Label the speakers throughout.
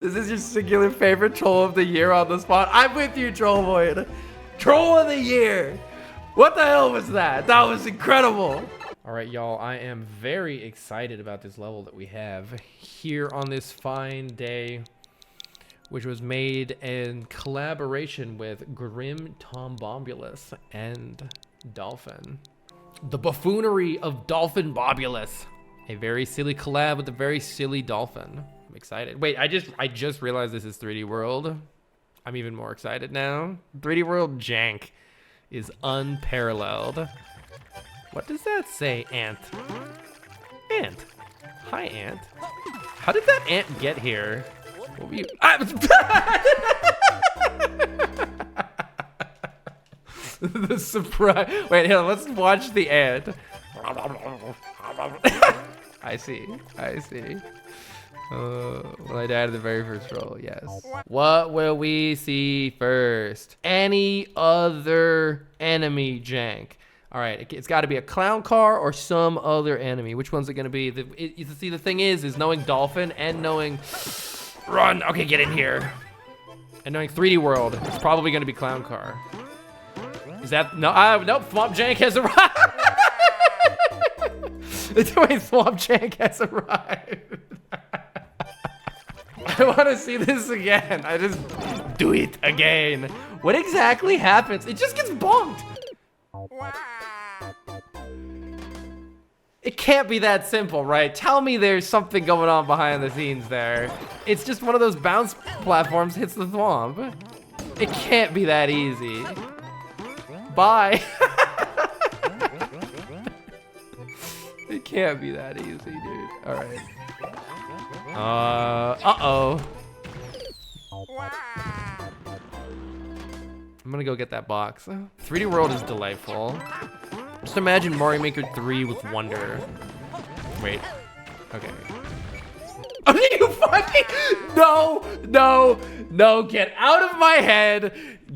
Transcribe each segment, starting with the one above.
Speaker 1: This is your singular favorite troll of the year on the spot. I'm with you, Troll Void. Troll of the year. What the hell was that? That was incredible. All right, y'all, I am very excited about this level that we have here on this fine day, which was made in collaboration with Grim Tombombulus and Dolphin. The buffoonery of Dolphin Bobulus. A very silly collab with a very silly dolphin. I'm excited. Wait, I just realized this is 3D World. I'm even more excited now. 3D World jank is unparalleled. What does that say, Ant? Ant. Hi, Ant. How did that ant get here? What were you? The surprise. Wait, here, let's watch the ant. I see. Well, I died in the very first roll, yes. What will we see first? Any other enemy jank? All right, it's got to be a clown car or some other enemy. Which one's it gonna be? See, the thing is knowing Dolphin and knowing Run. Okay, get in here. And knowing 3D World, it's probably gonna be clown car. Is that no? Nope. Swamp Jank has arrived. Wait, Swamp Jank has arrived. I want to see this again. I just do it again. What exactly happens? It just gets bumped. It can't be that simple, right? Tell me there's something going on behind the scenes there. It's just one of those bounce platforms hits the swamp. It can't be that easy. Bye. It can't be that easy, dude. All right. Uh-oh. I'm gonna go get that box. 3D World is delightful. Just imagine Mario Maker 3 with Wonder. Wait. Okay. Are you fucking? No, get out of my head.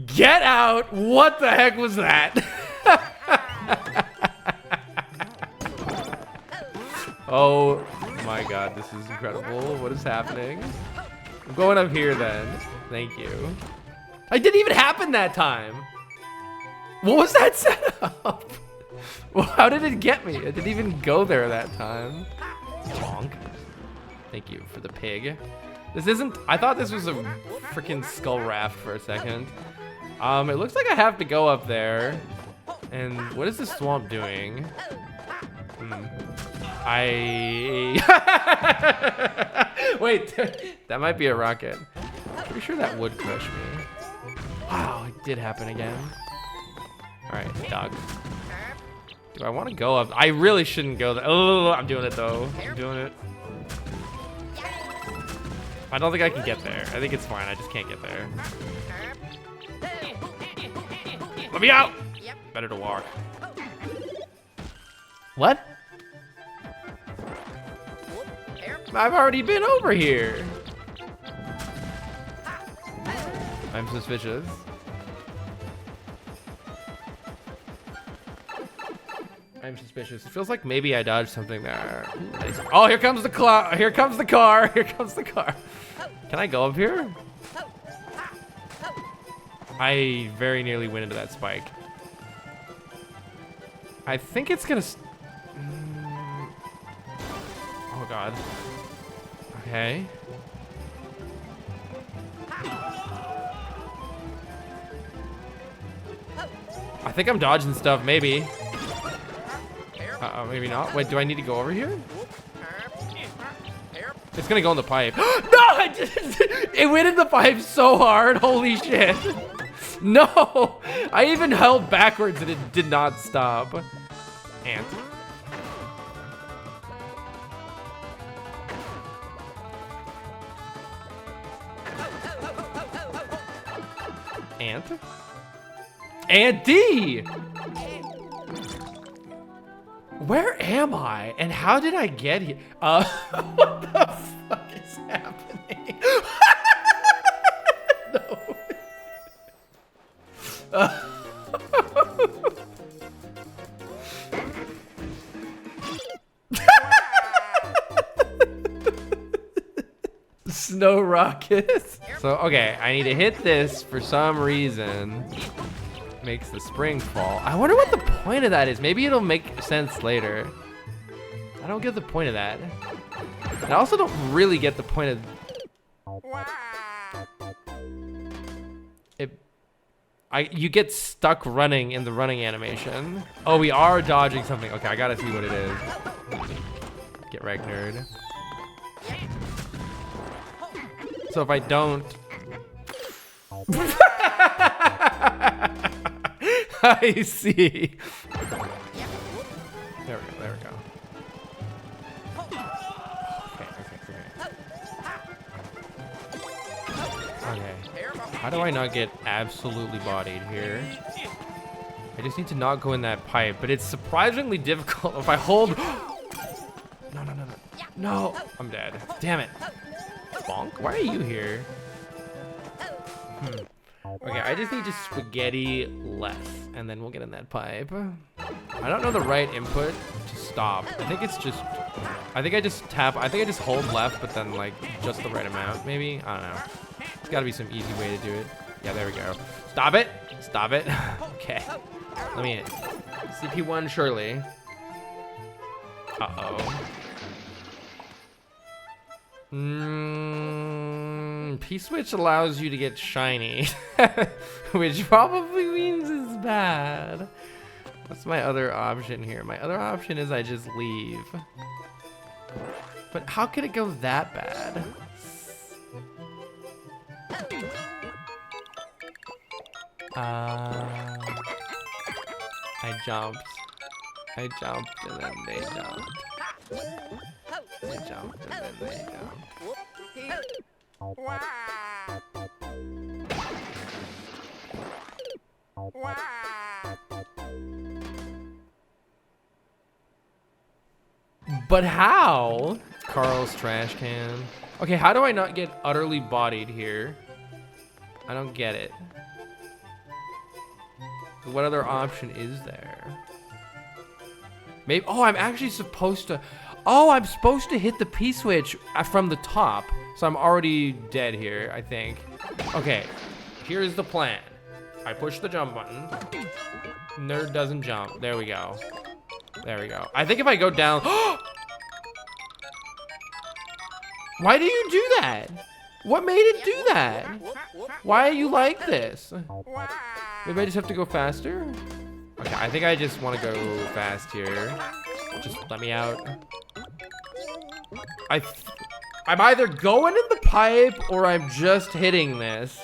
Speaker 1: Get out. What the heck was that? Oh my God, this is incredible. What is happening? I'm going up here then. Thank you. I didn't even happen that time. What was that setup? Well, how did it get me? I didn't even go there that time. Bonk. Thank you for the pig. This isn't, I thought this was a freaking skull raft for a second. It looks like I have to go up there. And what is this swamp doing? Wait, that might be a rocket. Pretty sure that would crush me. Wow, it did happen again. All right, dog. Do I want to go up? I really shouldn't go there. Oh, I'm doing it though. I'm doing it. I don't think I can get there. I think it's fine. I just can't get there. Let me out. Better to walk. What? I've already been over here. I'm suspicious. I'm suspicious. It feels like maybe I dodged something there. Oh, here comes the car. Here comes the car. Here comes the car. Can I go up here? I very nearly went into that spike. I think it's gonna. Oh God. Okay. I think I'm dodging stuff, maybe. Maybe not. Wait, do I need to go over here? It's gonna go in the pipe. No, I didn't. It went in the pipe so hard. Holy shit. No, I even held backwards and it did not stop. Ant. Ant? Andy! Where am I? And how did I get here? What the fuck is happening? No. no ruckus. So, okay, I need to hit this for some reason. Makes the spring fall. I wonder what the point of that is. Maybe it'll make sense later. I don't get the point of that. And I also don't really get the point of it. You get stuck running in the running animation. Oh, we are dodging something. Okay, I gotta see what it is. Get wrecked, nerd. So if I don't... I see. There we go, there we go. Okay. How do I not get absolutely bodied here? I just need to not go in that pipe, but it's surprisingly difficult if I hold... No. No, I'm dead. Damn it. Bonk, why are you here? Okay, I just need to spaghetti less, and then we'll get in that pipe. I don't know the right input to stop. I think it's just... I think I just hold left, but then, like, just the right amount, maybe? I don't know. There's gotta be some easy way to do it. Yeah, there we go. Stop it! Stop it. Okay. Let me in. CP1, surely. Uh-oh. P-switch allows you to get shiny, which probably means it's bad. What's my other option here? My other option is I just leave. But how could it go that bad? I jumped and then they jumped. I jumped and then they jumped. But how? Carl's trash can. Okay, how do I not get utterly bodied here? I don't get it. What other option is there? Maybe, oh, I'm actually supposed to, oh, I'm supposed to hit the P-switch from the top. So I'm already dead here, I think. Okay, here's the plan. I push the jump button. Nerd doesn't jump. There we go. There we go. I think if I go down... Why do you do that? What made it do that? Why are you like this? Maybe I just have to go faster? Okay, I think I just want to go fast here. Just let me out. I'm either going in the pipe or I'm just hitting this.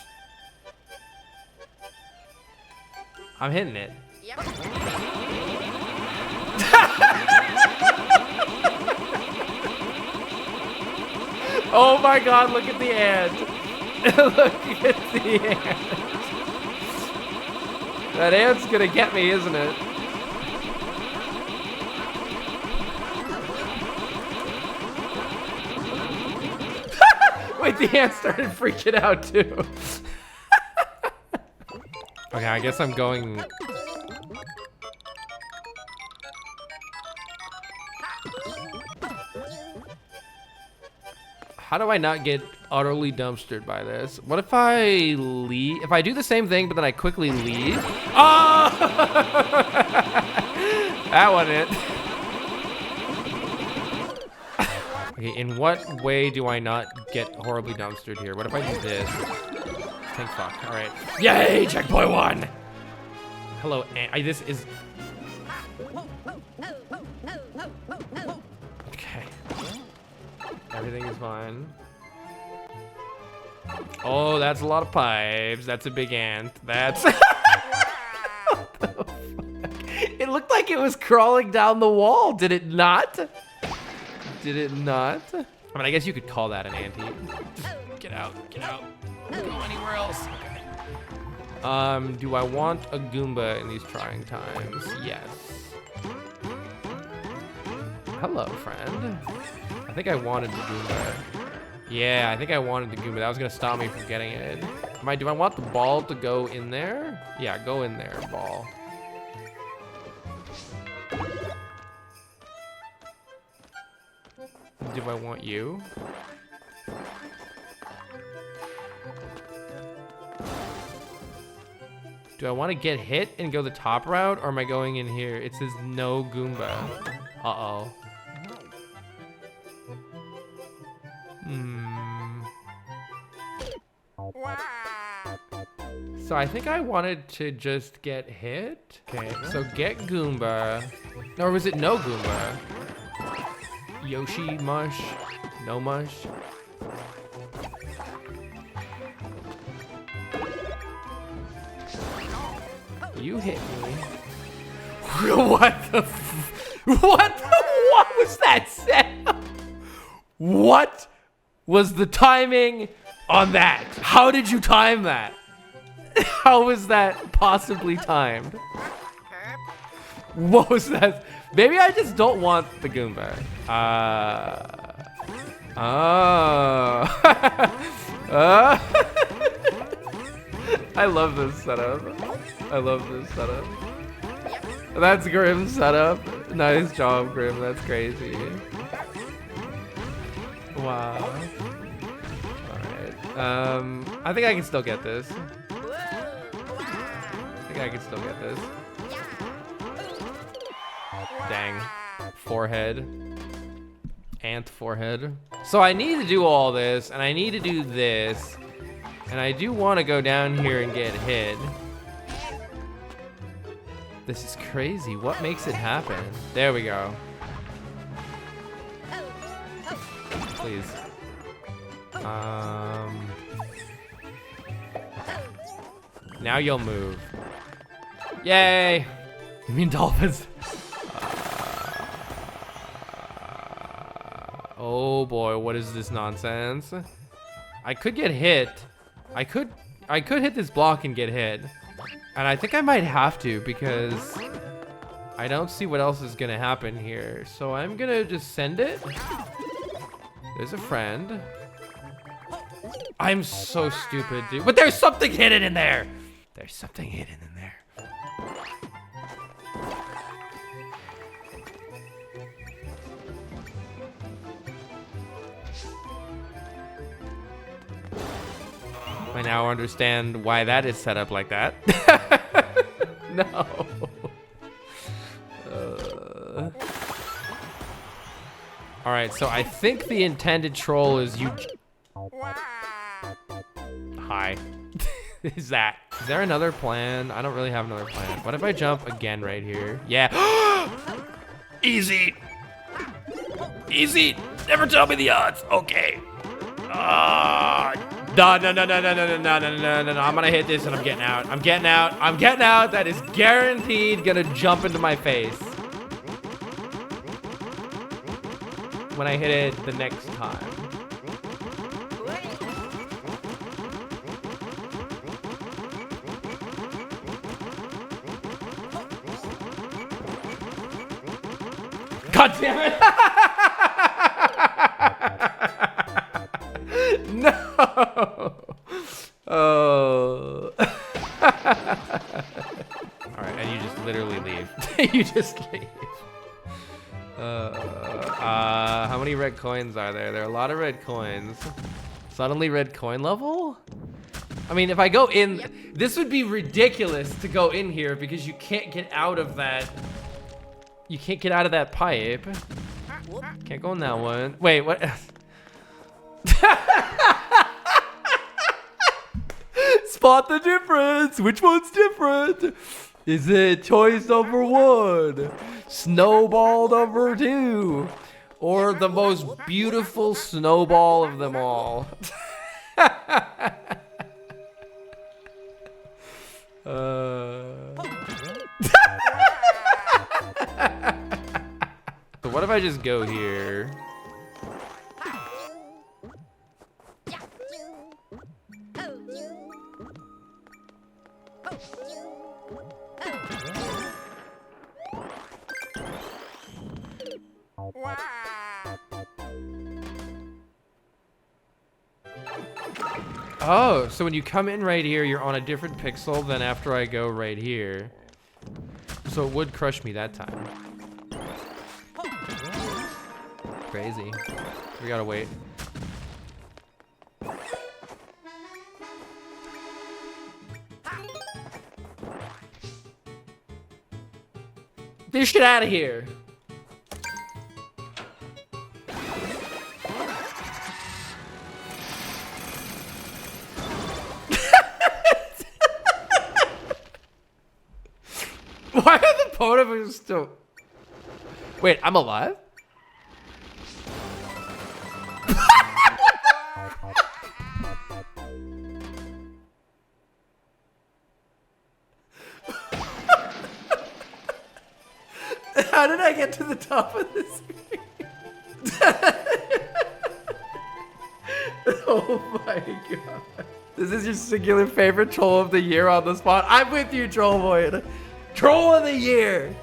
Speaker 1: I'm hitting it. Oh my god, look at the ant. Look at the ant. That ant's gonna get me, isn't it? Wait, the ant started freaking out too. Okay, I guess I'm going... How do I not get utterly dumpstered by this? What if I leave? If I do the same thing, but then I quickly leave? Oh! That wasn't it. Okay, in what way do I not get horribly dumpstered here? What if I do this? Thank fuck. All right. Yay! Checkpoint 1! Hello, this is... Okay. Everything is fine. Oh, that's a lot of pipes. That's a big ant. That's... What the fuck? It looked like it was crawling down the wall. Did it not? Did it not? I mean, I guess you could call that an ant. Just get out. Get out. Don't go anywhere else. Okay. Do I want a Goomba in these trying times? Yes. Hello, friend. I think I wanted the Goomba. Yeah, I think I wanted the Goomba. That was gonna stop me from getting it. Do I want the ball to go in there? Yeah, go in there, ball. Do I want you? Do I want to get hit and go the top route, or am I going in here? It says no Goomba. Uh-oh. So I think I wanted to just get hit. Okay, so get Goomba. Or was it no Goomba? Yoshi mush? No mush? You hit me. What the what was that setup? What was the timing on that? How did you time that? How was that possibly timed? What was that? Maybe I just don't want the Goomba. I love this setup. I love this setup. That's Grim's setup. Nice job, Grim. That's crazy. Wow. Alright. I think I can still get this. I can still get this. Dang. Forehead. Ant forehead. So I need to do all this, and I need to do this. And I do want to go down here and get hit. This is crazy. What makes it happen? There we go. Please. Now you'll move. Yay! You mean dolphins? Oh boy, what is this nonsense? I could get hit. I could hit this block and get hit. And I think I might have to because I don't see what else is gonna happen here. So I'm gonna just send it. There's a friend. I'm so stupid, dude. But there's something hidden in there. There's something hidden in there. I now understand why that is set up like that. No. All right, so I think the intended troll is you. Hi. Is there another plan? I don't really have another plan. What if I jump again right here? Yeah. Easy. Easy. Never tell me the odds. Okay. No. I'm gonna hit this and I'm getting out. I'm getting out. That is guaranteed gonna jump into my face when I hit it the next time. God damn it! No! Oh. Alright, and you just literally leave. You just leave. How many red coins are there? There are a lot of red coins. Suddenly red coin level? I mean, if I go in, this would be ridiculous to go in here because you can't get out of that. You can't get out of that pipe. Can't go in that one. Wait, what? Spot the difference. Which one's different? Is it choice number 1, snowball number 2, or the most beautiful snowball of them all? So what if I just go here? Oh, so when you come in right here, you're on a different pixel than after I go right here. So it would crush me that time. Crazy. We gotta wait. this shit out of here. Why are the Potomacs still? Wait, I'm alive? How did I get to the top of this screen? Oh my god. This is your singular favorite troll of the year on the spot. I'm with you, Troll Void. Troll of the year.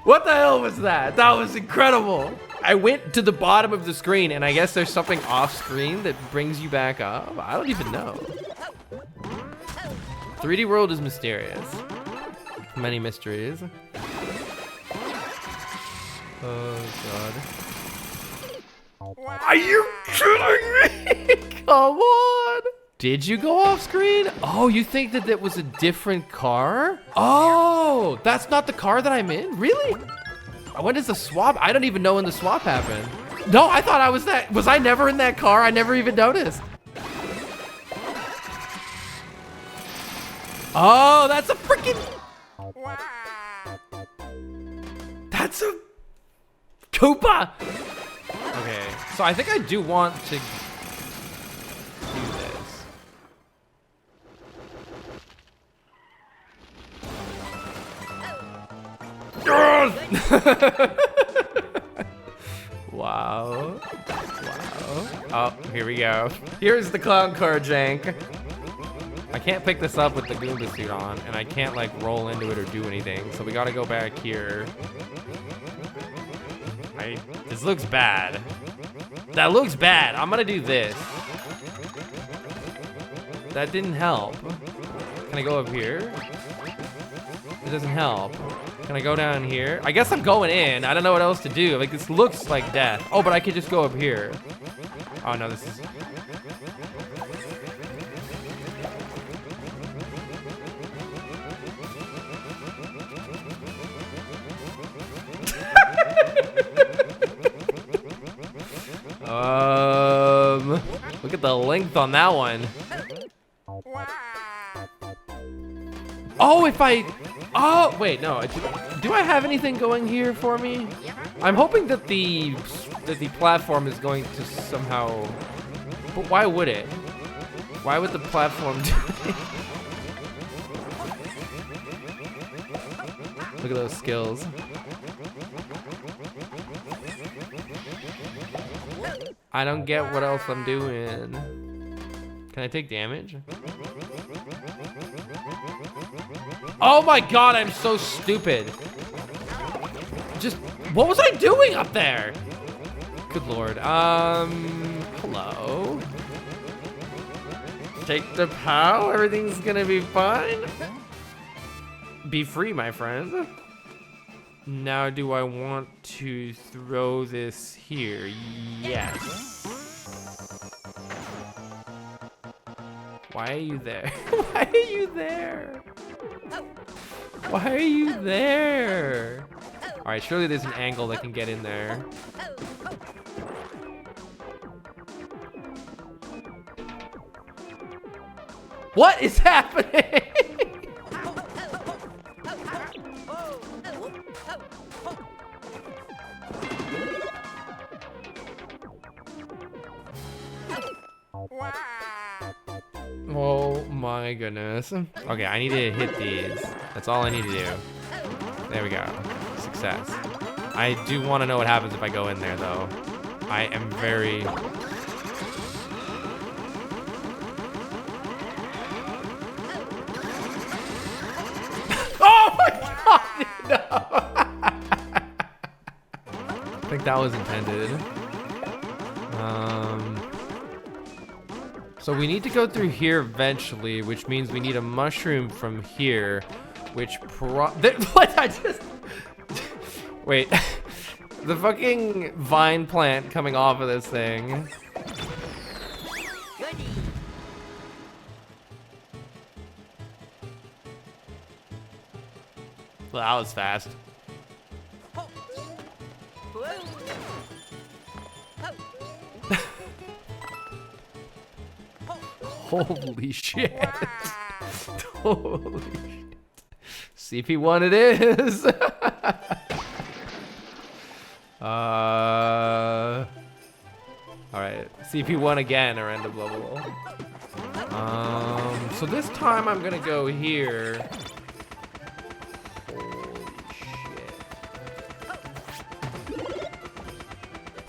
Speaker 1: What the hell was that? That was incredible. I went to the bottom of the screen and I guess there's something off screen that brings you back up. I don't even know. 3D World is mysterious. Many mysteries. Oh god. Are you kidding me? Come on. Did you go off screen? Oh, you think that that was a different car? Oh, that's not the car that I'm in? Really? When does the swap? I don't even know when the swap happened. No, I thought I was that. Was I never in that car? I never even noticed. Oh, that's a freaking. That's a Koopa. Okay, so I think I do want to do this. Wow. Wow. Oh, here we go. Here's the clown car, Jank. I can't pick this up with the Goomba suit on, and I can't like roll into it or do anything, so we gotta go back here. This looks bad. That looks bad. I'm gonna do this. That didn't help. Can I go up here? It doesn't help. Can I go down here? I guess I'm going in. I don't know what else to do. Like, this looks like death. Oh, but I could just go up here. Oh, no, this is... Look at the length on that one. Oh, if I... Oh, wait, no. Do I have anything going here for me? I'm hoping that the platform is going to somehow... But why would it? Why would the platform do it? Look at those skills. I don't get what else I'm doing. Can I take damage? Oh my god, I'm so stupid. Just, what was I doing up there? Good lord. Hello? Take the POW, everything's gonna be fine. Be free, my friend. Now, do I want to throw this here? Yes. Why are you there? Why are you there? Why are you there? All right, surely there's an angle that can get in there. What is happening? Oh my goodness. Okay, I need to hit these. That's all I need to do. There we go. Success. I do want to know what happens if I go in there, though. I am very... Oh my god! No! I think that was intended. So we need to go through here eventually, which means we need a mushroom from here, which what? I just... Wait. The fucking vine plant coming off of this thing. Well, that was fast. Holy shit. Holy shit. CP1 it is. Alright, CP1 again, a random level. So this time I'm gonna go here. Holy shit.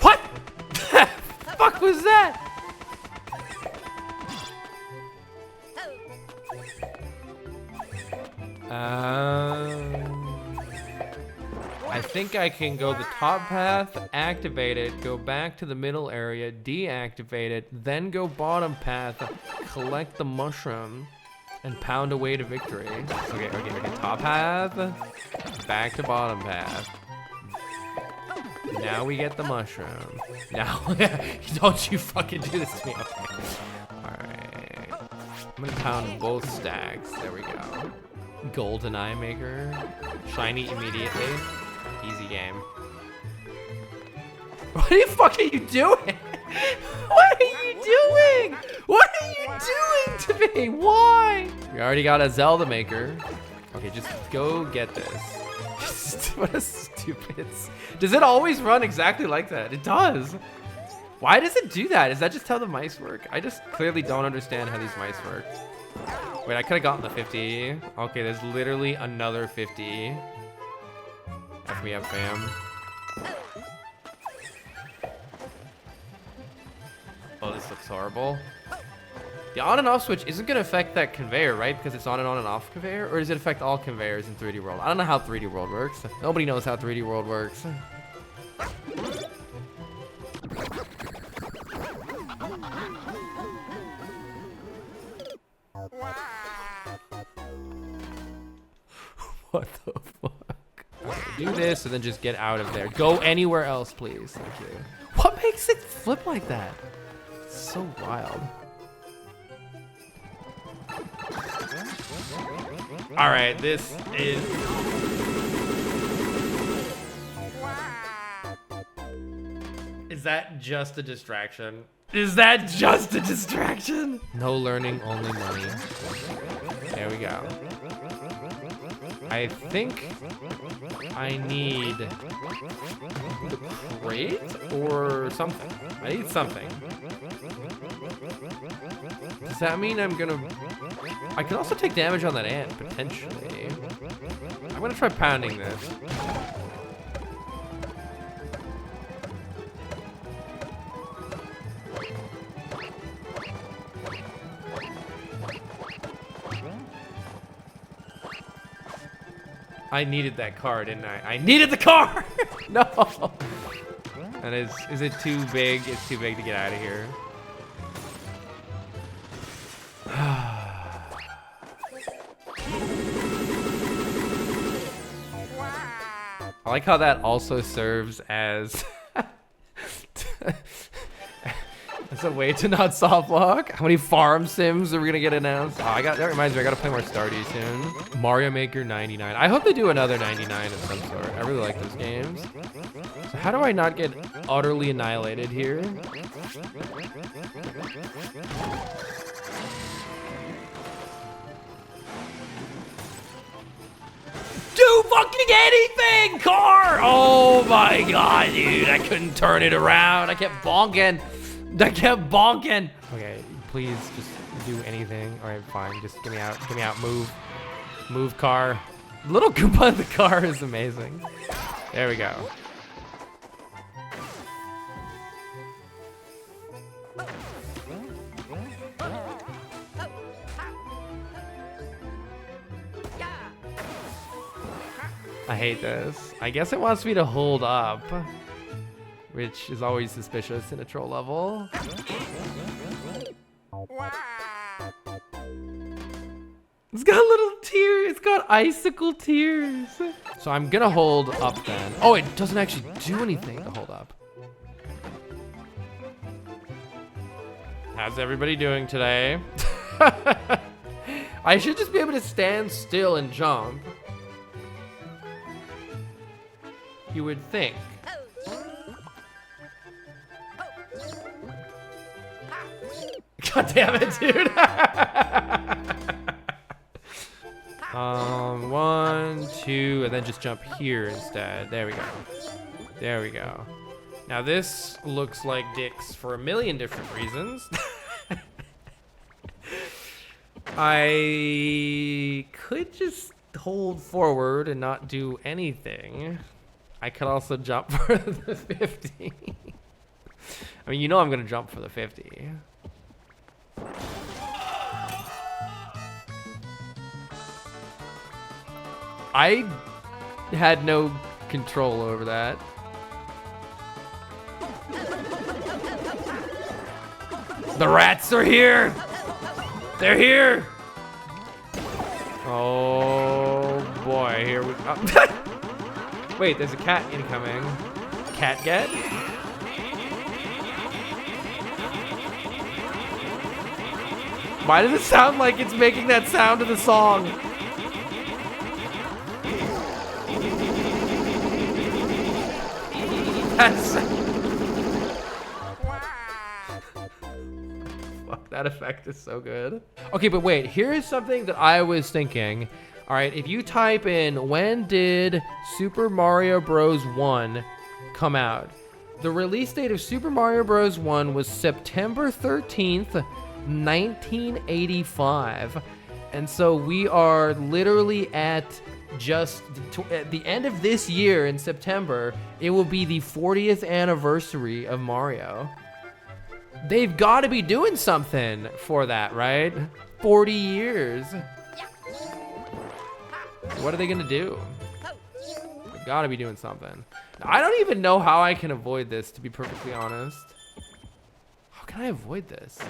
Speaker 1: What the fuck was that? I think I can go the top path, activate it, go back to the middle area, deactivate it, then go bottom path, collect the mushroom, and pound away to victory. Okay, top path, back to bottom path. Now we get the mushroom. Now, don't you fucking do this to me. Okay. Alright. I'm gonna pound both stacks. There we go. Golden Eye Maker. Shiny immediately. Easy game. What the fuck are you doing? What are you doing? What are you doing to me? Why? We already got a Zelda Maker. Okay, just go get this. What a stupid. Does it always run exactly like that? It does. Why does it do that? Is that just how the mice work? I just clearly don't understand how these mice work. Wait, I could have gotten the 50. Okay, there's literally another 50. F me up, fam. Oh, this looks horrible. The on and off switch isn't gonna affect that conveyor, right? Because it's on and off conveyor? Or does it affect all conveyors in 3D World? I don't know how 3D World works. Nobody knows how 3D World works. What the fuck? Do this and then just get out of there. Go anywhere else, please. Thank you. What makes it flip like that? It's so wild. All right, this is... Is that just a distraction? Is that just a distraction? No learning, only money. There we go. I think I need the crate or something. I need something. Does that mean I'm gonna... I can also take damage on that ant, potentially. I'm gonna try pounding this. I needed that car, didn't I? I needed the car! No! And is it too big? It's too big to get out of here. I like how that also serves as as a way to not soft lock. How many farm sims are we gonna get announced? Oh, that reminds me, I gotta play more Stardew soon. Mario Maker 99. I hope they do another 99 of some sort. I really like those games. So how do I not get utterly annihilated here? Do fucking anything, car! Oh my god, dude, I couldn't turn it around. I kept bonking. Okay, please just do anything. All right, fine, just get me out, move car. Little Koopa in the car is amazing. There we go. I hate this. I guess it wants me to hold up, which is always suspicious in a troll level. It's got a little tear. It's got icicle tears. So I'm gonna hold up then. Oh, it doesn't actually do anything to hold up. How's everybody doing today? I should just be able to stand still and jump. You would think. God damn it, dude. 1, 2, and then just jump here instead. There we go. There we go. Now this looks like dicks for a million different reasons. I could just hold forward and not do anything. I could also jump for the 50. I mean, you know I'm gonna jump for the 50. I had no control over that. The rats are here! They're here! Oh boy, here we go. Wait, there's a cat incoming. Cat get? Why does it sound like it's making that sound to the song? That's... Fuck, that effect is so good. Okay, but wait, here's something that I was thinking. All right, if you type in, when did Super Mario Bros. 1 come out? The release date of Super Mario Bros. 1 was September 13th, 1985. And so we are literally at at the end of this year in September, it will be the 40th anniversary of Mario. They've got to be doing something for that, right? 40 years. What are they gonna do? They've got to be doing something. I don't even know how I can avoid this, to be perfectly honest. How can I avoid this?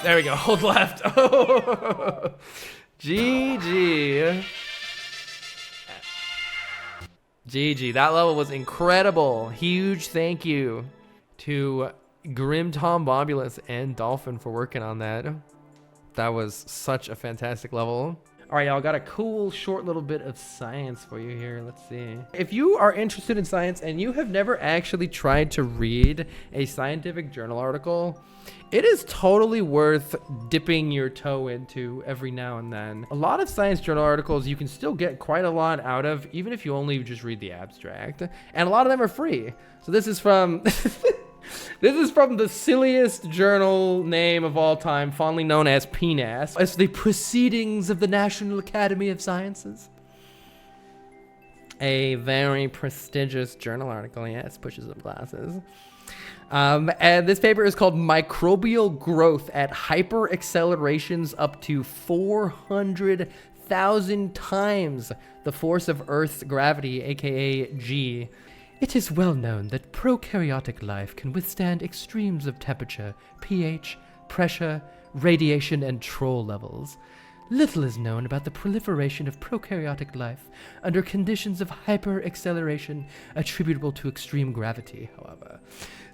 Speaker 1: There we go, hold left. Oh. GG. GG, that level was incredible. Huge thank you to Grim Tom Bobulus and Dolphin for working on that. That was such a fantastic level. All right, y'all, got a cool short little bit of science for you here. Let's see. If you are interested in science and you have never actually tried to read a scientific journal article, it is totally worth dipping your toe into every now and then. A lot of science journal articles you can still get quite a lot out of, even if you only just read the abstract. And a lot of them are free. So this is from... This is from the silliest journal name of all time, fondly known as PNAS. It's the Proceedings of the National Academy of Sciences. A very prestigious journal article, yes, pushes up glasses. And this paper is called Microbial Growth at Hyperaccelerations Up to 400,000 times the force of Earth's gravity, aka G. It is well known that prokaryotic life can withstand extremes of temperature, pH, pressure, radiation, and troll levels. Little is known about the proliferation of prokaryotic life under conditions of hyperacceleration attributable to extreme gravity, however.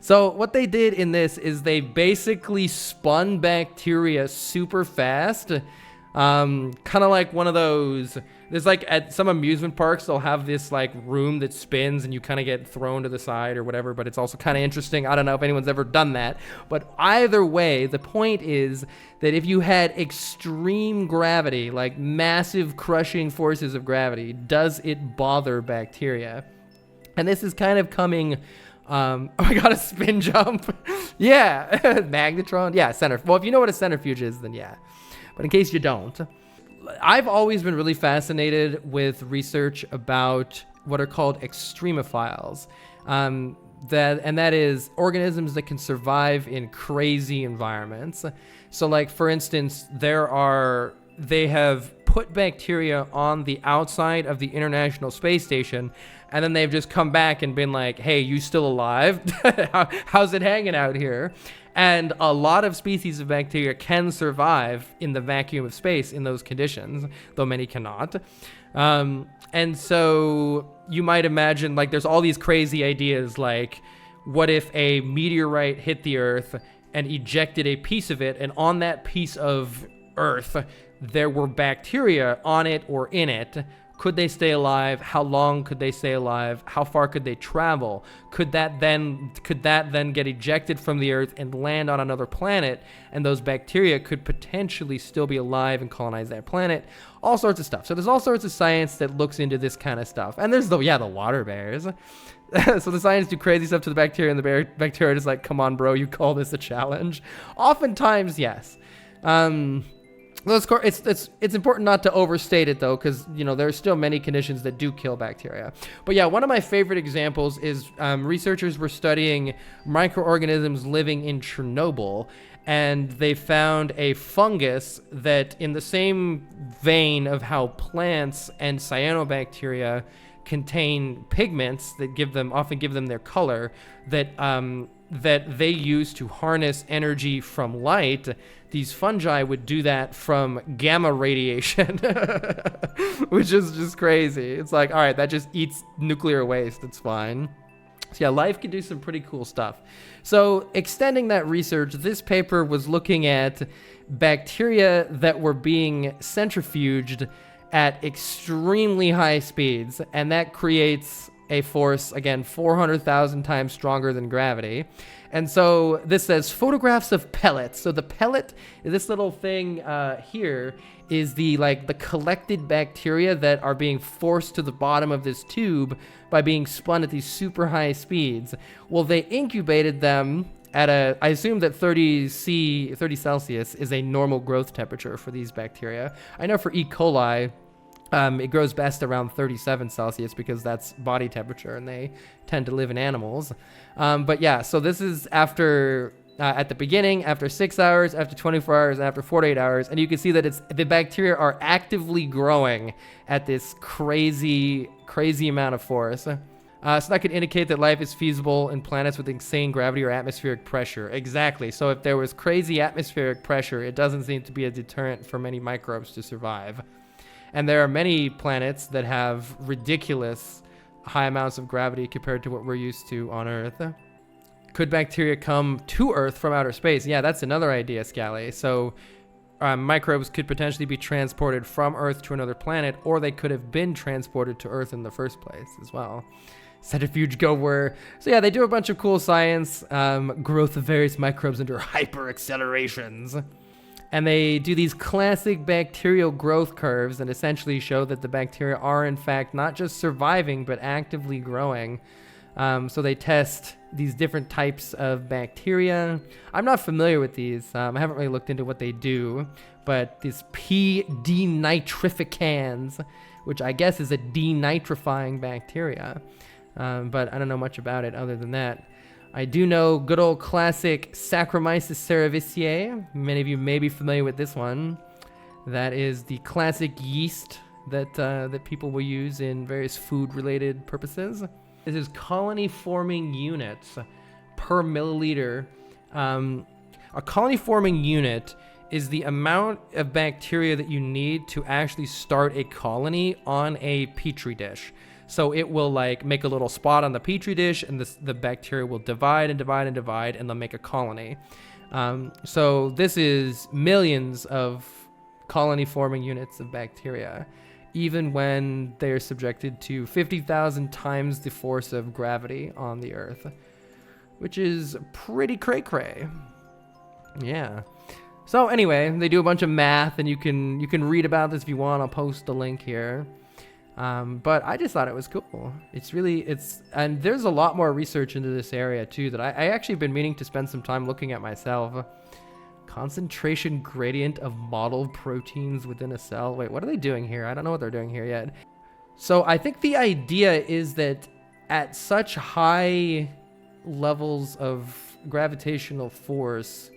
Speaker 1: So what they did in this is they basically spun bacteria super fast. Kind of like one of those, there's like at some amusement parks, they'll have this like room that spins and you kind of get thrown to the side or whatever, but it's also kind of interesting. I don't know if anyone's ever done that, but either way, the point is that if you had extreme gravity, like massive crushing forces of gravity, does it bother bacteria? And this is kind of coming, oh, I got a spin jump. Yeah, magnetron. Yeah, centrifuge. Well, if you know what a centrifuge is, then yeah. But in case you don't, I've always been really fascinated with research about what are called extremophiles. That is organisms that can survive in crazy environments. So like, for instance, they have put bacteria on the outside of the International Space Station, and then they've just come back and been like, hey, you still alive? How's it hanging out here? And a lot of species of bacteria can survive in the vacuum of space in those conditions, though many cannot. And so you might imagine, like, there's all these crazy ideas, like, what if a meteorite hit the Earth and ejected a piece of it, and on that piece of Earth, there were bacteria on it or in it, Could they stay alive? How long could they stay alive? How far could they travel? Could that then get ejected from the Earth and land on another planet, and those bacteria could potentially still be alive and colonize that planet? All sorts of stuff. So there's all sorts of science that looks into this kind of stuff. And there's the water bears. So the scientists do crazy stuff to the bacteria, and the bacteria is like, come on, bro, you call this a challenge? Oftentimes, yes. It's important not to overstate it, though, because, there are still many conditions that do kill bacteria. But yeah, one of my favorite examples is researchers were studying microorganisms living in Chernobyl, and they found a fungus that, in the same vein of how plants and cyanobacteria contain pigments that often give them their color, that they use to harness energy from light. These fungi would do that from gamma radiation, which is just crazy. It's like, all right, that just eats nuclear waste. It's fine. So yeah, life can do some pretty cool stuff. So extending that research, this paper was looking at bacteria that were being centrifuged at extremely high speeds, and that creates a force, again, 400,000 times stronger than gravity. And so this says photographs of pellets. So the pellet, this little thing here, is the collected bacteria that are being forced to the bottom of this tube by being spun at these super high speeds. Well, they incubated them at I assume that 30 Celsius is a normal growth temperature for these bacteria. I know for E. coli, it grows best around 37 Celsius because that's body temperature, and they tend to live in animals. But yeah, so this is after, at the beginning, after 6 hours, after 24 hours, after 48 hours, and you can see that the bacteria are actively growing at this crazy amount of force. So that could indicate that life is feasible in planets with insane gravity or atmospheric pressure. Exactly. So if there was crazy atmospheric pressure, it doesn't seem to be a deterrent for many microbes to survive. And there are many planets that have ridiculous high amounts of gravity compared to what we're used to on Earth. Could bacteria come to Earth from outer space? Yeah, that's another idea, Scally. So microbes could potentially be transported from Earth to another planet, or they could have been transported to Earth in the first place as well. Centrifuge go where. So yeah, they do a bunch of cool science, growth of various microbes under hyper accelerations. And they do these classic bacterial growth curves and essentially show that the bacteria are, in fact, not just surviving, but actively growing. So they test these different types of bacteria. I'm not familiar with these. I haven't really looked into what they do. But these P. denitrificans, which I guess is a denitrifying bacteria. But I don't know much about it other than that. I do know good old classic Saccharomyces cerevisiae. Many of you may be familiar with this one. That is the classic yeast that people will use in various food-related purposes. This is colony-forming units per milliliter. A colony-forming unit is the amount of bacteria that you need to actually start a colony on a petri dish. So it will make a little spot on the petri dish, and the bacteria will divide and divide and divide, and they'll make a colony. So this is millions of colony-forming units of bacteria, even when they're subjected to 50,000 times the force of gravity on the Earth, which is pretty cray-cray. Yeah. So anyway, they do a bunch of math, and you can read about this if you want. I'll post a link here. But I just thought it was cool. And there's a lot more research into this area too that I actually been meaning to spend some time looking at myself. Concentration gradient of model proteins within a cell. Wait, what are they doing here? I don't know what they're doing here yet. So I think the idea is that at such high levels of gravitational force,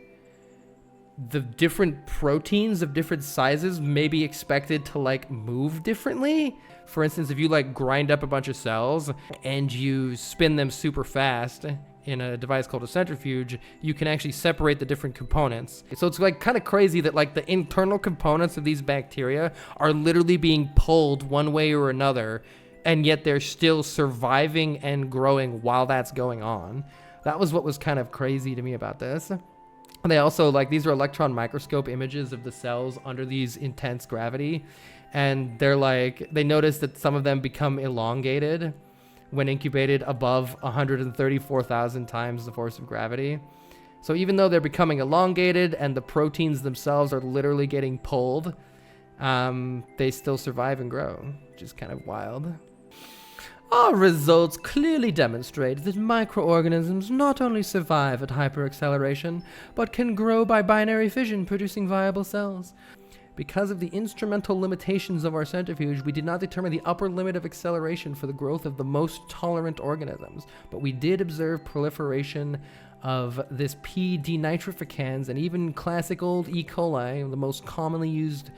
Speaker 1: the different proteins of different sizes may be expected to move differently. For instance, if you grind up a bunch of cells and you spin them super fast in a device called a centrifuge, you can actually separate the different components. So it's kind of crazy that the internal components of these bacteria are literally being pulled one way or another, and yet they're still surviving and growing while that's going on. That was what was kind of crazy to me about this. They also, like, these are electron microscope images of the cells under these intense gravity. And they're like, they notice that some of them become elongated when incubated above 134,000 times the force of gravity. So even though they're becoming elongated and the proteins themselves are literally getting pulled, they still survive and grow, which is kind of wild. Our results clearly demonstrate that microorganisms not only survive at hyperacceleration, but can grow by binary fission, producing viable cells. Because of the instrumental limitations of our centrifuge, we did not determine the upper limit of acceleration for the growth of the most tolerant organisms, but we did observe proliferation of this P. denitrificans and even classic old E. coli, the most commonly used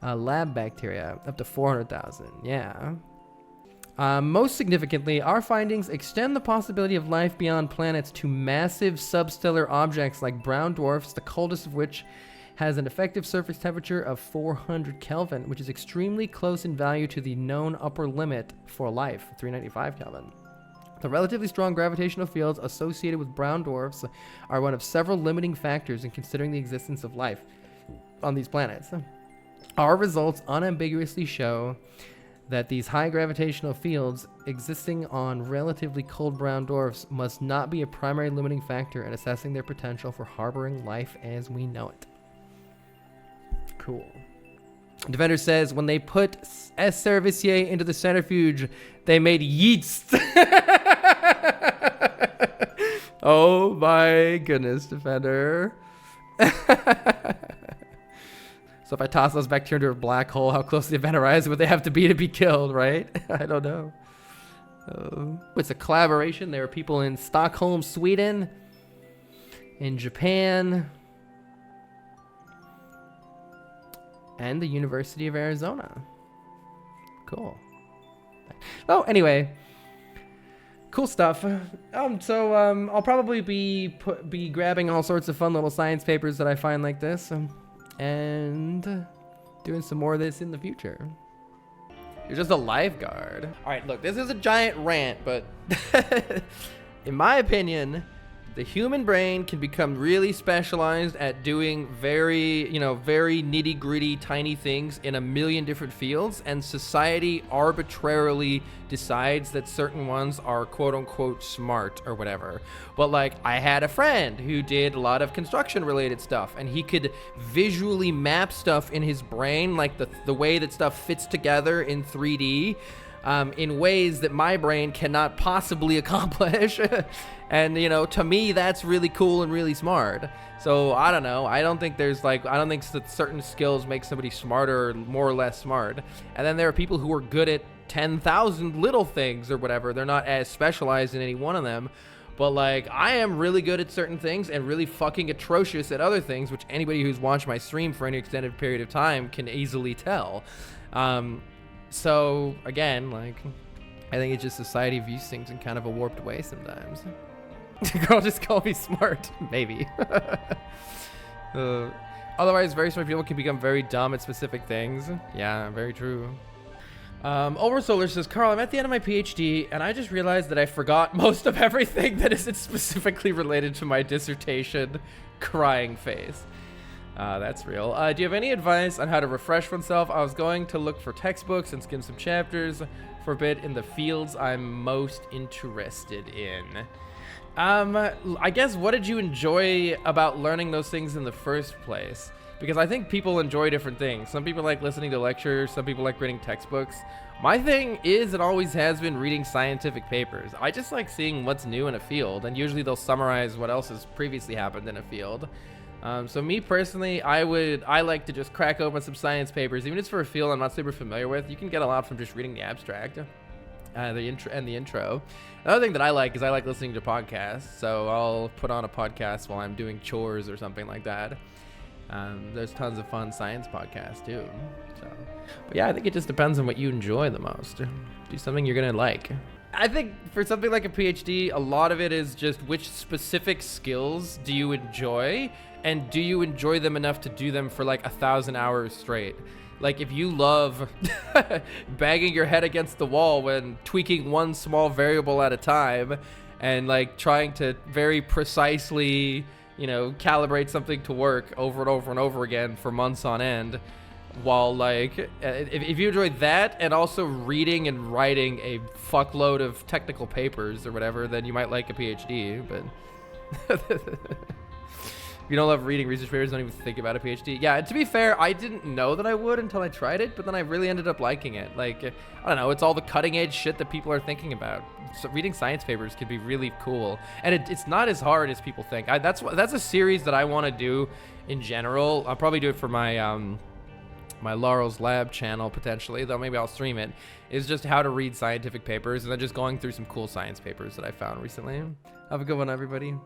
Speaker 1: lab bacteria, up to 400,000. Yeah. Most significantly, our findings extend the possibility of life beyond planets to massive substellar objects like brown dwarfs, the coldest of which has an effective surface temperature of 400 Kelvin, which is extremely close in value to the known upper limit for life, 395 Kelvin. The relatively strong gravitational fields associated with brown dwarfs are one of several limiting factors in considering the existence of life on these planets. Our results unambiguously show that these high gravitational fields existing on relatively cold brown dwarfs must not be a primary limiting factor in assessing their potential for harboring life as we know it. Cool. Defender says, when they put S. cerevisiae into the centrifuge, they made yeast. Oh my goodness, Defender. So if I toss those bacteria into a black hole, how close to the event horizon would they have to be killed, right? I don't know. It's a collaboration. There are people in Stockholm, Sweden, in Japan, and the University of Arizona. Cool. Oh, anyway. Cool stuff. I'll probably be grabbing all sorts of fun little science papers that I find like this. And doing some more of this in the future. You're just a lifeguard. All right, look, this is a giant rant, but in my opinion, the human brain can become really specialized at doing very nitty-gritty, tiny things in a million different fields, and society arbitrarily decides that certain ones are quote-unquote smart or whatever. But like, I had a friend who did a lot of construction-related stuff, and he could visually map stuff in his brain, like the way that stuff fits together in 3D, in ways that my brain cannot possibly accomplish. And, to me, that's really cool and really smart. So, I don't know. I don't think that certain skills make somebody smarter or more or less smart. And then there are people who are good at 10,000 little things or whatever. They're not as specialized in any one of them. But, like, I am really good at certain things and really fucking atrocious at other things, which anybody who's watched my stream for any extended period of time can easily tell. So, again, like, I think it's just society views things in kind of a warped way sometimes. Girl, just call me smart. Maybe. Otherwise, very smart people can become very dumb at specific things. Yeah, very true. Oversolar says, Carl, I'm at the end of my PhD, and I just realized that I forgot most of everything that isn't specifically related to my dissertation. Crying face. That's real. Do you have any advice on how to refresh oneself? I was going to look for textbooks and skim some chapters for a bit in the fields I'm most interested in. I guess, what did you enjoy about learning those things in the first place? Because I think people enjoy different things. Some people like listening to lectures. Some people like reading textbooks. My thing is, and always has been, reading scientific papers. I just like seeing what's new in a field, and usually they'll summarize what else has previously happened in a field. So me personally, I like to just crack open some science papers, even if it's for a field I'm not super familiar with. You can get a lot from just reading the abstract, the intro. Another thing that I like is I like listening to podcasts. So I'll put on a podcast while I'm doing chores or something like that. There's tons of fun science podcasts too. But yeah, I think it just depends on what you enjoy the most. Do something you're gonna like. I think for something like a PhD, a lot of it is just which specific skills do you enjoy, and do you enjoy them enough to do them for like 1,000 hours straight? Like, if you love banging your head against the wall when tweaking one small variable at a time and like trying to very precisely you know, calibrate something to work over and over and over again for months on end. While like, if you enjoy that and also reading and writing a fuckload of technical papers or whatever, then you might like a PhD. But if you don't love reading research papers, don't even think about a PhD. Yeah, to be fair, I didn't know that I would until I tried it, but then I really ended up liking it. Like, I don't know, it's all the cutting edge shit that people are thinking about. So reading science papers can be really cool, and it's not as hard as people think. That's a series that I want to do in general. I'll probably do it for my my Laurel's Lab channel potentially, though maybe I'll stream it, is just how to read scientific papers and then just going through some cool science papers that I found recently. Have a good one, everybody.